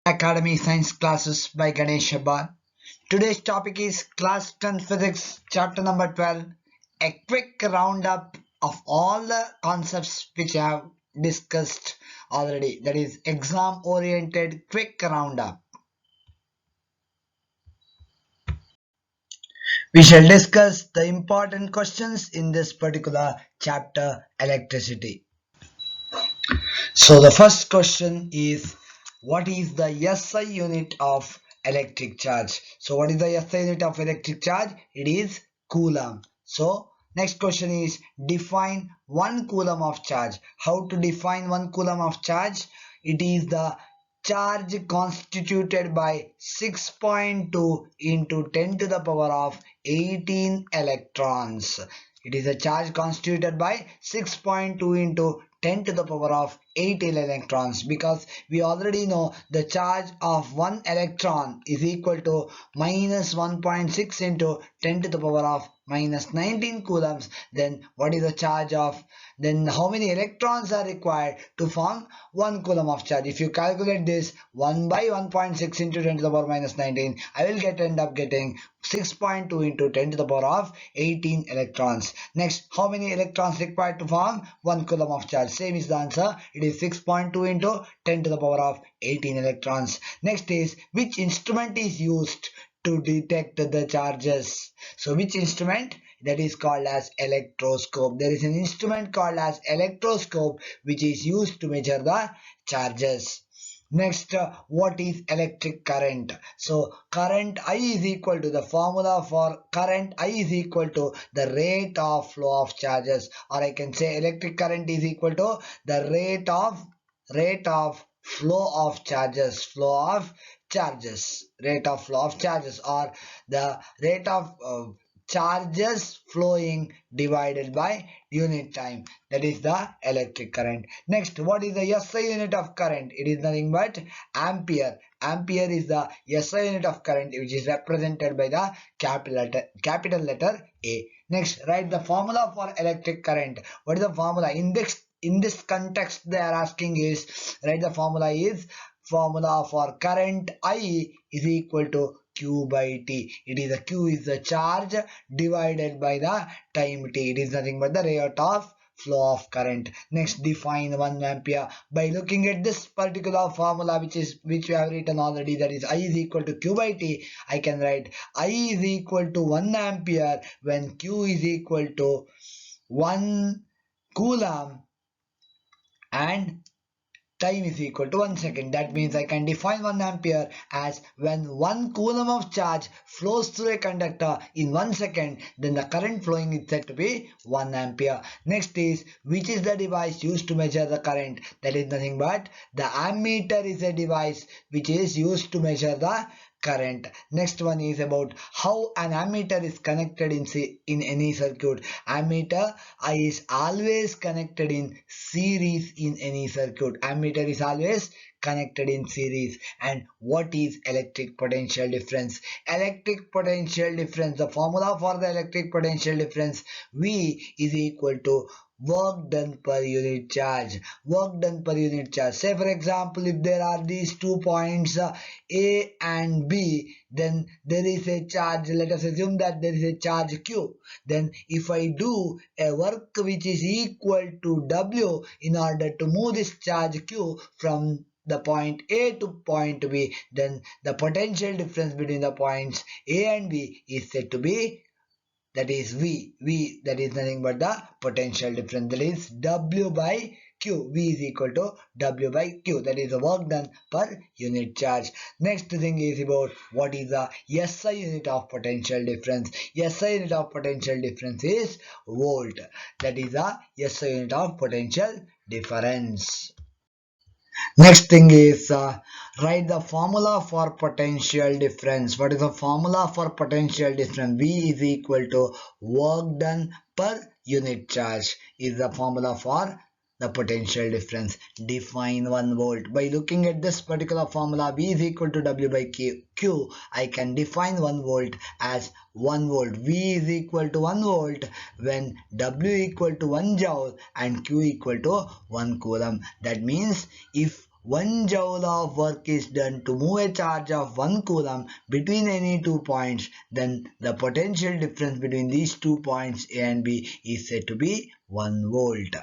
Academy Science Classes by Ganesh Abad. Today's topic is Class 10 Physics, Chapter number 12, a quick roundup of all the concepts which I have discussed already. That is exam oriented quick roundup. We shall discuss the important questions in this particular chapter, electricity. So the first question is, what is the SI unit of electric charge? So what is the SI unit of electric charge? It is coulomb. So next question is, define 1 coulomb of charge. How to define 1 coulomb of charge? It is the charge constituted by 6.2 into 10 to the power of 18 electrons. It is a charge constituted by 6.2 into 10 to the power of 18 electrons, because we already know the charge of 1 electron is equal to minus 1.6 into 10 to the power of minus 19 coulombs. Then what is the charge of, then how many electrons are required to form 1 coulomb of charge? If you calculate this 1 by 1.6 into 10 to the power minus 19, I will end up getting 6.2 into 10 to the power of 18 electrons. Next, how many electrons required to form 1 coulomb of charge? Same is the answer. It is 6.2 into 10 to the power of 18 electrons. Next is, which instrument is used to detect the charges? So which instrument? That is called as electroscope. There is an instrument called as electroscope which is used to measure the charges. Next, what is electric current? So current I is equal to, the formula for current I is equal to the rate of flow of charges, or I can say electric current is equal to the rate of flow of charges, rate of flow of charges, or the rate of charges flowing divided by unit time. That is the electric current. Next, what is the SI unit of current? It is nothing but ampere. Ampere is the SI unit of current, which is represented by the capital letter A. Next, write the formula for electric current. What is the formula? In this context, they are asking is, write the formula for current I is equal to Q by T. It is, the Q is the charge divided by the time T. It is nothing but the rate of flow of current. Next, define 1 ampere. By looking at this particular formula which we have written already, that is I is equal to Q by T, I can write I is equal to 1 ampere when Q is equal to 1 coulomb and time is equal to 1 second. That means I can define 1 ampere as when 1 coulomb of charge flows through a conductor in 1 second, then the current flowing is said to be 1 ampere. Next is, which is the device used to measure the current? That is nothing but the ammeter is a device which is used to measure the current. Next one is about how an ammeter is connected in any circuit. Ammeter is always connected in series in any circuit. Ammeter is always connected in series. And what is electric potential difference? Electric potential difference, the formula for the electric potential difference, V is equal to work done per unit charge. Work done per unit charge. Say for example, if there are these 2 points A and B, then there is a charge. Let us assume that there is a charge Q. Then if I do a work which is equal to W in order to move this charge Q from the point A to point B, then the potential difference between the points A and B is said to be, that is V, that is nothing but the potential difference, that is W by Q. V is equal to W by Q, that is the work done per unit charge. Next thing is about what is the SI unit of potential difference. SI unit of potential difference is volt, that is the SI unit of potential difference. Next thing is, write the formula for potential difference. What is the formula for potential difference? V is equal to work done per unit charge is the formula for the potential difference. Define 1 volt. By looking at this particular formula, V is equal to W by Q, I can define 1 volt as 1 volt. V is equal to 1 volt when W equal to 1 joule and Q equal to 1 coulomb. That means if 1 joule of work is done to move a charge of 1 coulomb between any 2 points, then the potential difference between these 2 points A and B is said to be 1 volt.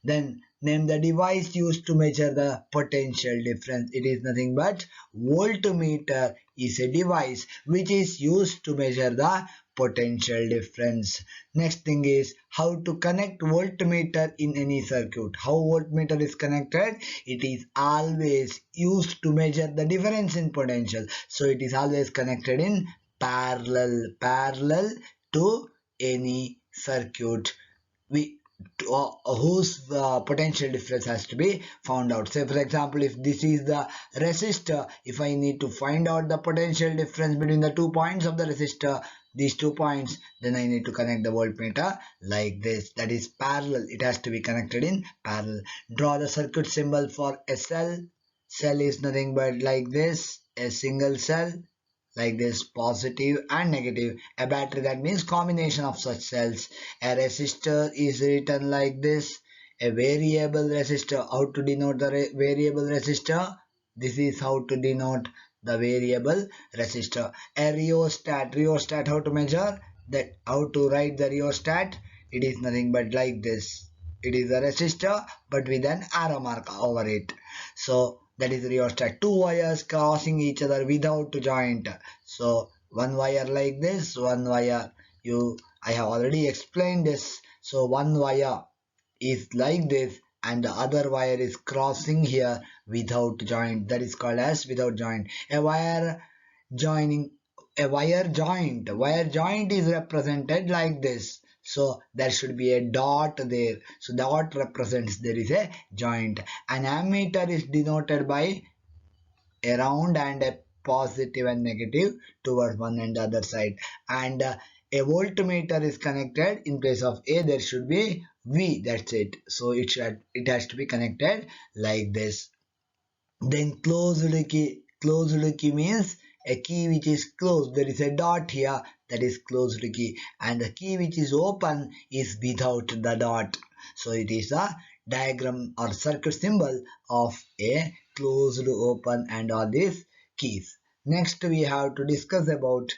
Then name the device used to measure the potential difference. It is nothing but voltmeter is a device which is used to measure the potential difference. Next thing is how to connect voltmeter in any circuit. How voltmeter is connected? It is always used to measure the difference in potential. So it is always connected in parallel to any circuit. We whose potential difference has to be found out. Say for example, if this is the resistor, if I need to find out the potential difference between the 2 points of the resistor, these 2 points, then I need to connect the voltmeter like this. That is parallel. It has to be connected in parallel. Draw the circuit symbol for a cell. Cell is nothing but like this, a single cell, like this, positive and negative. A battery, that means combination of such cells. A resistor is written like this, a variable resistor. How to denote the variable resistor? This is how to denote the variable resistor. A rheostat, how to measure that? How to write the rheostat? It is nothing but like this. It is a resistor but with an arrow mark over it. So that is rheostat. Two wires crossing each other without joint. So one wire like this, one wire, I have already explained this. So one wire is like this and the other wire is crossing here without joint. That is called as without joint. A wire joining, a wire joint is represented like this. So there should be a dot there. So dot represents there is a joint. An ammeter is denoted by a round and a positive and negative towards one and the other side. And a voltmeter is connected. In place of A there should be V. That's it. So it has to be connected like this. Then closed key. Closed key means a key which is closed. There is a dot here, that is closed key, and the key which is open is without the dot. So it is a diagram or circuit symbol of a closed, open and all these keys. Next we have to discuss about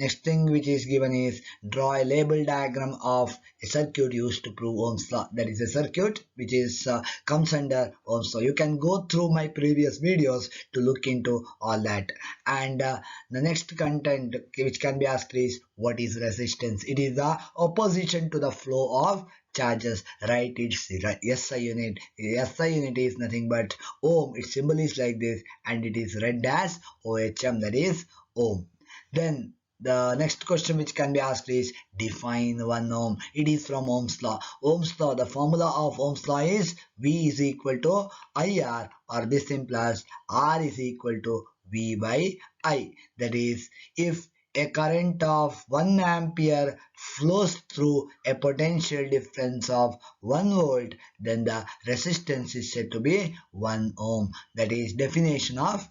next thing which is given is draw a label diagram of a circuit used to prove Ohm's law. That is a circuit which is comes under Ohm's law. You can go through my previous videos to look into all that. And the next content which can be asked is what is resistance? It is the opposition to the flow of charges. Write its SI unit. SI unit is nothing but ohm. Its symbol is like this and it is read as OHM, that is ohm. Then the next question which can be asked is define 1 ohm. It is from Ohm's law. Ohm's law, the formula of Ohm's law is V is equal to IR, or this simple as R is equal to V by I. That is, if a current of 1 ampere flows through a potential difference of 1 volt, then the resistance is said to be 1 ohm. That is definition of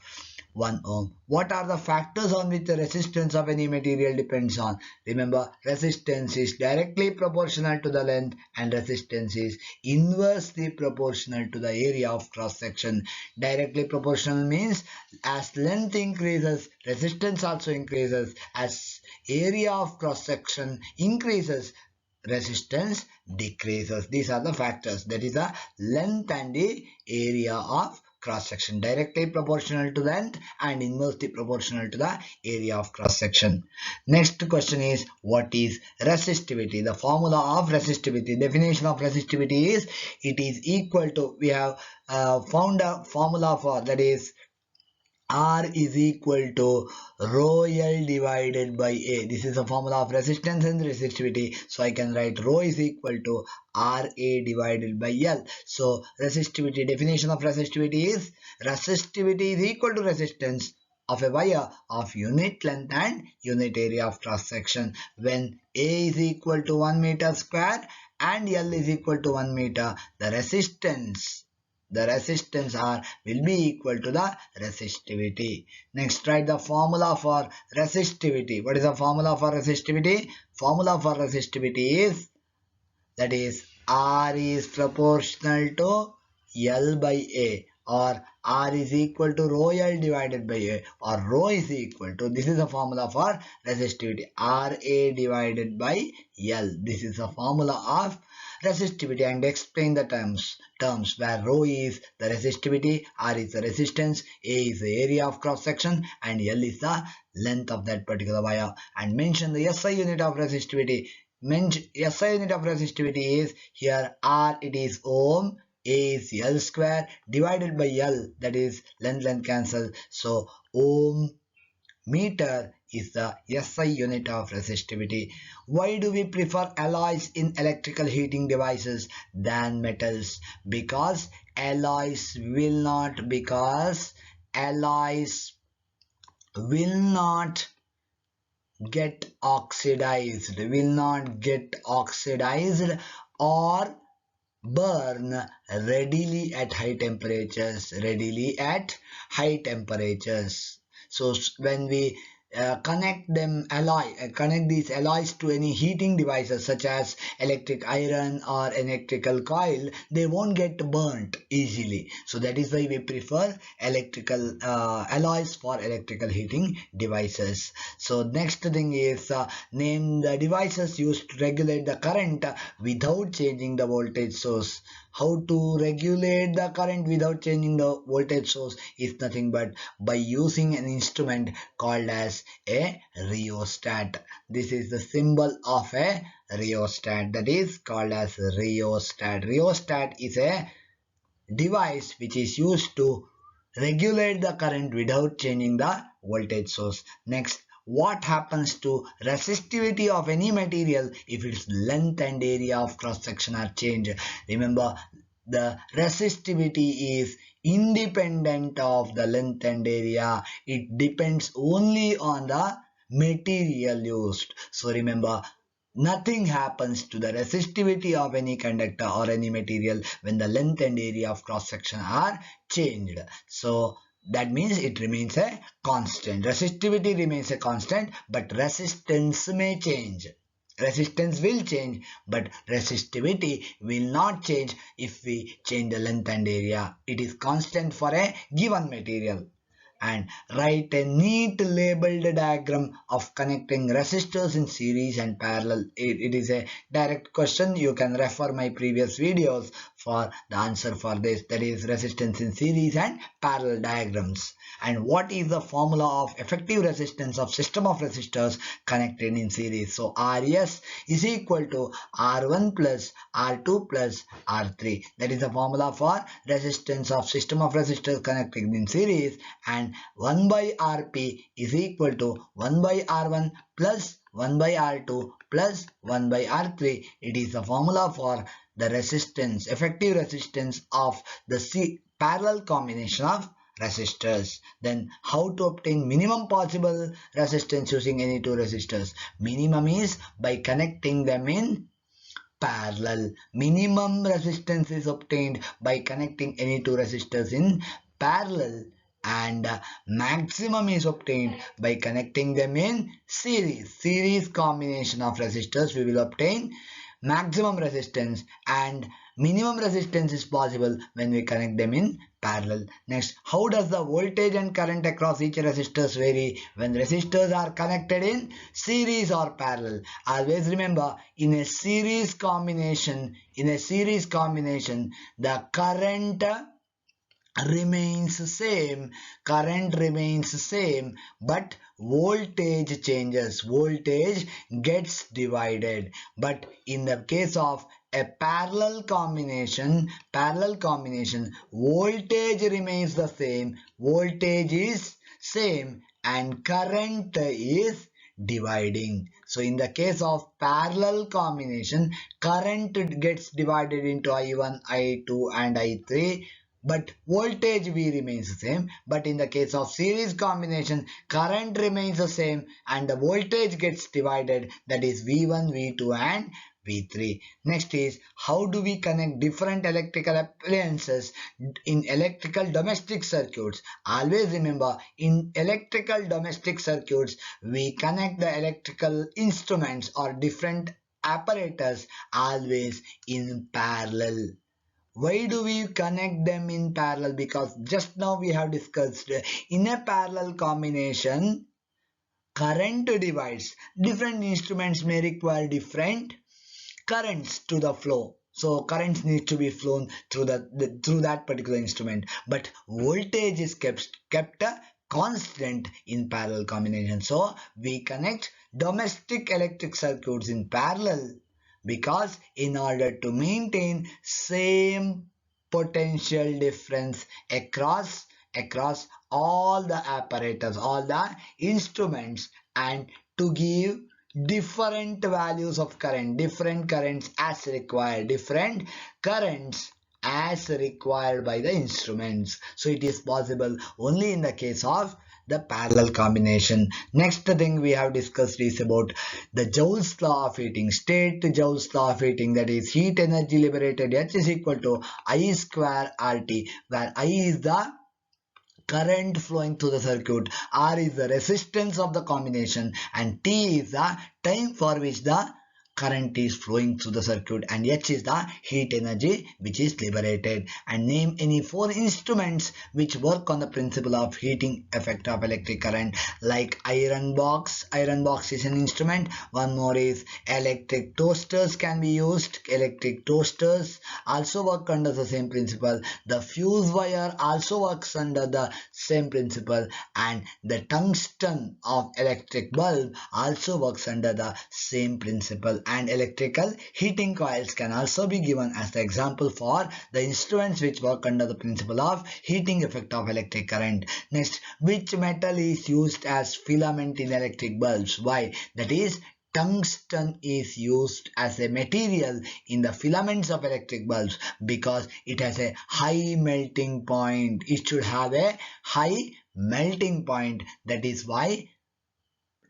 1 ohm. What are the factors on which the resistance of any material depends on? Remember, resistance is directly proportional to the length and resistance is inversely proportional to the area of cross section. Directly proportional means as length increases, resistance also increases. As area of cross section increases, resistance decreases. These are the factors. That is the length and the area of cross section, directly proportional to length and inversely proportional to the area of cross section. Next question is what is resistivity? The formula of resistivity, definition of resistivity is it is equal to, we have found a formula for, that is R is equal to rho L divided by A. This is a formula of resistance and resistivity. So I can write rho is equal to RA divided by L. So resistivity, definition of resistivity is equal to resistance of a wire of unit length and unit area of cross section. When A is equal to 1 meter square and L is equal to 1 meter, the resistance will be equal to the resistivity. Next, write the formula for resistivity. What is the formula for resistivity? Formula for resistivity is, that is, R is proportional to L by A. or R is equal to rho L divided by A, or rho is equal to, this is a formula for resistivity, RA divided by L. This is a formula of resistivity, and explain the terms where rho is the resistivity, R is the resistance, A is the area of cross section, and L is the length of that particular wire. And mention the SI unit of resistivity. SI unit of resistivity is here R, it is ohm, A is L square divided by L, that is length cancel. So ohm meter is the SI unit of resistivity. Why do we prefer alloys in electrical heating devices than metals? Because alloys will not get oxidized, or burn readily at high temperatures. So when we connect these alloys to any heating devices such as electric iron or electrical coil, they won't get burnt easily. So that is why we prefer electrical alloys for electrical heating devices. So next thing is name the devices used to regulate the current without changing the voltage source. How to regulate the current without changing the voltage source is nothing but by using an instrument called as a rheostat. This is the symbol of a rheostat, that is called as rheostat. Rheostat is a device which is used to regulate the current without changing the voltage source. Next, what happens to resistivity of any material if its length and area of cross section are changed? Remember, the resistivity is independent of the length and area. It depends only on the material used. So remember, nothing happens to the resistivity of any conductor or any material when the length and area of cross section are changed. So that means it remains a constant. Resistivity remains a constant, but resistance may change. Resistance will change, but resistivity will not change if we change the length and area. It is constant for a given material. And write a neat labeled diagram of connecting resistors in series and parallel. It is a direct question. You can refer my previous videos for the answer for this, that is resistance in series and parallel diagrams. And what is the formula of effective resistance of system of resistors connected in series? So Rs is equal to R1 plus R2 plus R3. That is the formula for resistance of system of resistors connected in series. And 1 by Rp is equal to 1 by R1 plus 1 by R2 plus 1 by R3. It is the formula for the resistance, effective resistance of the parallel combination of resistors. Then how to obtain minimum possible resistance using any two resistors? Minimum is by connecting them in parallel. Minimum resistance is obtained by connecting any two resistors in parallel, and maximum is obtained by connecting them in series combination of resistors. We will obtain maximum resistance, and minimum resistance is possible when we connect them in parallel. Next, how does the voltage and current across each resistors vary when resistors are connected in series or parallel? Always remember, in a series combination, the current remains same, but voltage changes, voltage gets divided. But in the case of a parallel combination, voltage remains the same, and current is dividing. So in the case of parallel combination, current gets divided into I1, I2 and I3, but voltage V remains the same. But in the case of series combination, current remains the same and the voltage gets divided, that is V1, V2 and V3. Next is, how do we connect different electrical appliances in electrical domestic circuits? Always remember, in electrical domestic circuits, we connect the electrical instruments or different apparatus always in parallel. Why do we connect them in parallel? Because just now we have discussed, in a parallel combination, current divides. Different instruments may require different currents to the flow. So currents need to be flown through through that particular instrument, but voltage is kept constant in parallel combination. So we connect domestic electric circuits in parallel because in order to maintain same potential difference across all the apparatus, all the instruments, and to give different values of current, different currents as required, different currents as required by the instruments. So it is possible only in the case of the parallel combination. Next thing we have discussed is about the Joule's law of heating. State Joule's law of heating, that is heat energy liberated, H is equal to I square RT, where I is the current flowing through the circuit, R is the resistance of the combination, and T is the time for which the current is flowing through the circuit, and H is the heat energy which is liberated. And name any four instruments which work on the principle of heating effect of electric current, like iron box. Iron box is an instrument. One more is electric toasters can be used. Electric toasters also work under the same principle. The fuse wire also works under the same principle, and the tungsten of electric bulb also works under the same principle. And electrical heating coils can also be given as the example for the instruments which work under the principle of heating effect of electric current. Next, which metal is used as filament in electric bulbs? Why? That is, tungsten is used as a material in the filaments of electric bulbs because it has a high melting point. It should have a high melting point. That is why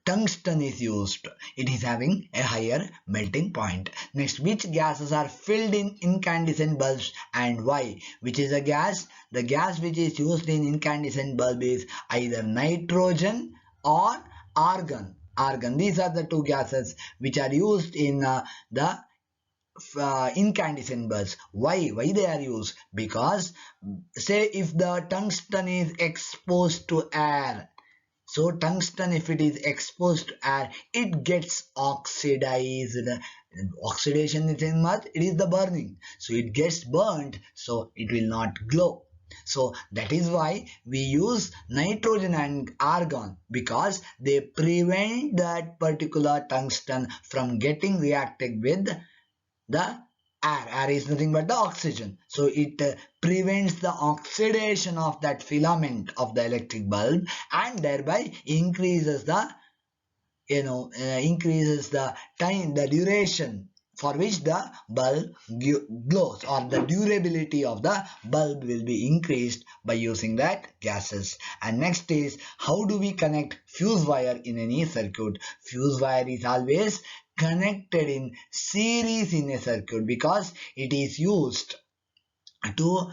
tungsten is used. It is having a higher melting point. Next, which gases are filled in incandescent bulbs and why? Which is a gas? The gas which is used in incandescent bulb is either nitrogen or argon. These are the two gases which are used in the incandescent bulbs. Why they are used? Because say if the tungsten is exposed to air, so tungsten, if it is exposed to air, it gets oxidized. Oxidation is in much, it is the burning. So it gets burnt, so it will not glow. So that is why we use nitrogen and argon, because they prevent that particular tungsten from getting reacted with the air. Air is nothing but the oxygen. So it prevents the oxidation of that filament of the electric bulb, and thereby increases the increases the time, the duration for which the bulb glows, or the durability of the bulb will be increased by using that gases. And next is, how do we connect fuse wire in any circuit? Fuse wire is always connected in series in a circuit because it is used to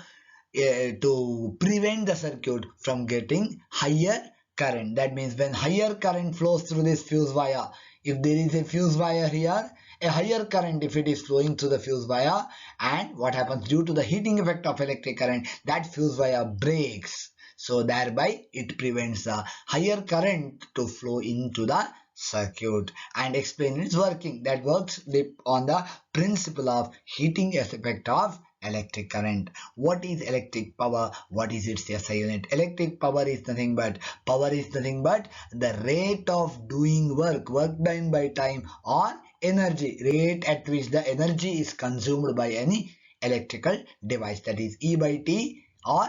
prevent the circuit from getting higher current. That means when higher current flows through this fuse wire, if there is a fuse wire here, a higher current if it is flowing through the fuse wire, and what happens due to the heating effect of electric current, that fuse wire breaks. So thereby it prevents the higher current to flow into the circuit. And explain its working. That works on the principle of heating effect of electric current. What is electric power? What is its SI unit? Electric power is nothing but the rate of doing work done by time, or energy, rate at which the energy is consumed by any electrical device. That is E by T or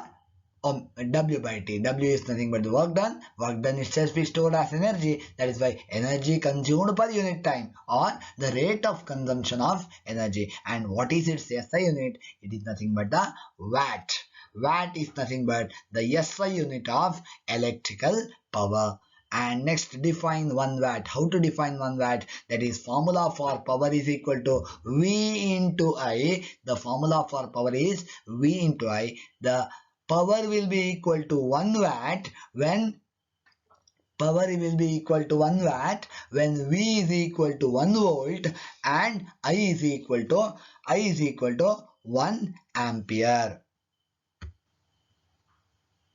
W by T. W is nothing but the work done. Work done itself is stored as energy. That is why energy consumed per unit time, or the rate of consumption of energy. And what is its SI unit? It is nothing but the watt. Watt is nothing but the SI unit of electrical power. And next, define 1 watt. How to define 1 watt? That is, formula for power is equal to V into I. The formula for power is V into I. The power will be equal to 1 watt when V is equal to 1 volt and I is equal to 1 ampere.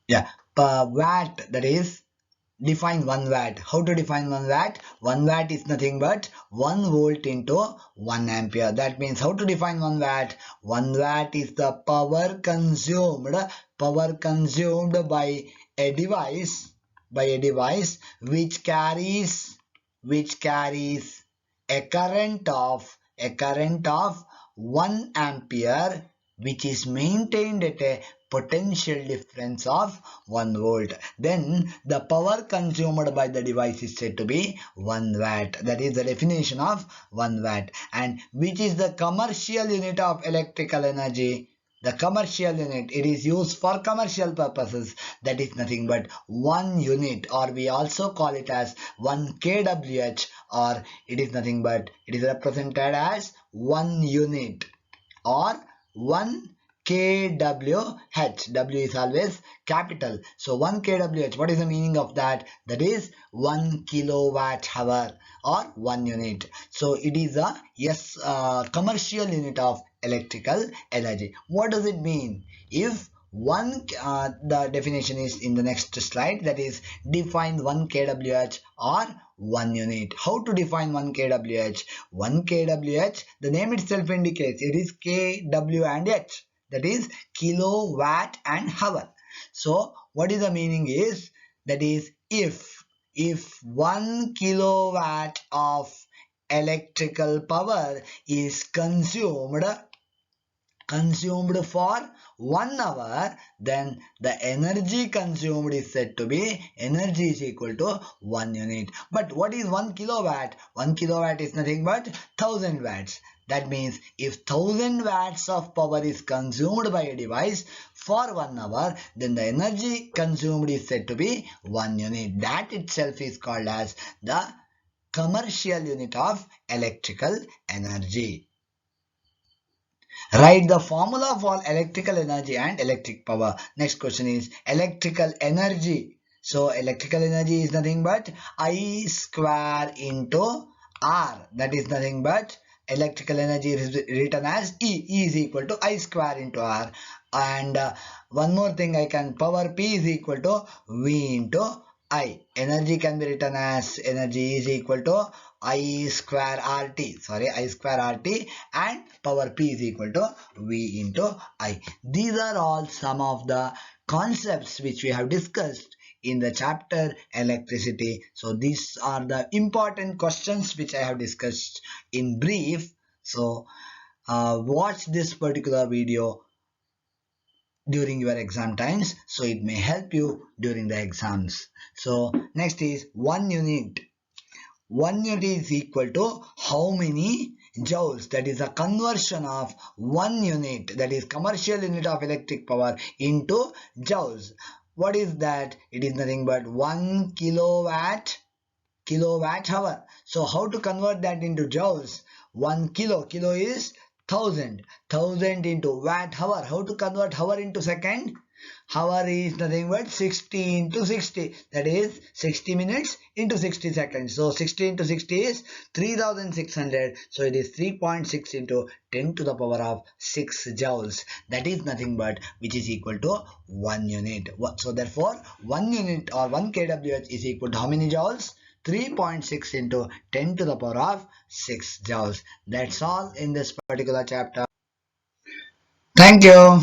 Yeah, per watt, that is, define 1 watt. How to define 1 watt? 1 watt is nothing but 1 volt into 1 ampere. That means how to define 1 watt? 1 watt is the power consumed by a device which carries a current of 1 ampere, which is maintained at a potential difference of 1 volt. Then the power consumed by the device is said to be 1 watt. That is the definition of 1 watt. And which is the commercial unit of electrical energy? The commercial unit, it is used for commercial purposes. That is nothing but 1 unit, or we also call it as 1 kWh, or it is nothing but, it is represented as 1 unit, or 1 kWh. W is always capital. So 1 kWh, what is the meaning of that? That is 1 kilowatt hour, or 1 unit. So it is a commercial unit of electrical energy. What does it mean? If the definition is in the next slide, that is, define 1 kWh or 1 unit. How to define 1 kWh? 1 kWh, the name itself indicates it is kW and h, that is kilowatt and hour. So what is the meaning is, that is, if 1 kilowatt of electrical power is consumed for 1 hour, then the energy consumed is said to be, energy is equal to 1 unit. But what is 1 kilowatt? 1 kilowatt is nothing but 1000 watts. That means if 1000 watts of power is consumed by a device for 1 hour, then the energy consumed is said to be 1 unit. That itself is called as the commercial unit of electrical energy. Write the formula for electrical energy and electric power. Next question is electrical energy. So electrical energy is nothing but I square into R. That is nothing but, electrical energy is written as E. E is equal to I square into R. And one more thing, I can, power P is equal to V into I. Energy can be written as, energy is equal to I square RT, and power P is equal to V into I. These are all some of the concepts which we have discussed in the chapter electricity. So these are the important questions which I have discussed in brief. So watch this particular video during your exam times, so it may help you during the exams. So next is 1 unit. 1 unit is equal to how many joules? That is a conversion of 1 unit, that is commercial unit of electric power, into joules. What is that? It is nothing but 1 kilowatt hour. So how to convert that into joules? 1 kilo is 1000 into watt hour. How to convert hour into second? Hour is nothing but 60 into 60, that is 60 minutes into 60 seconds. So 60 into 60 is 3600. So it is 3.6 into 10 to the power of 6 joules. That is nothing but, which is equal to 1 unit. So therefore 1 unit or 1 kWh is equal to how many joules? 3.6 into 10 to the power of 6 joules. That's all in this particular chapter. Thank you.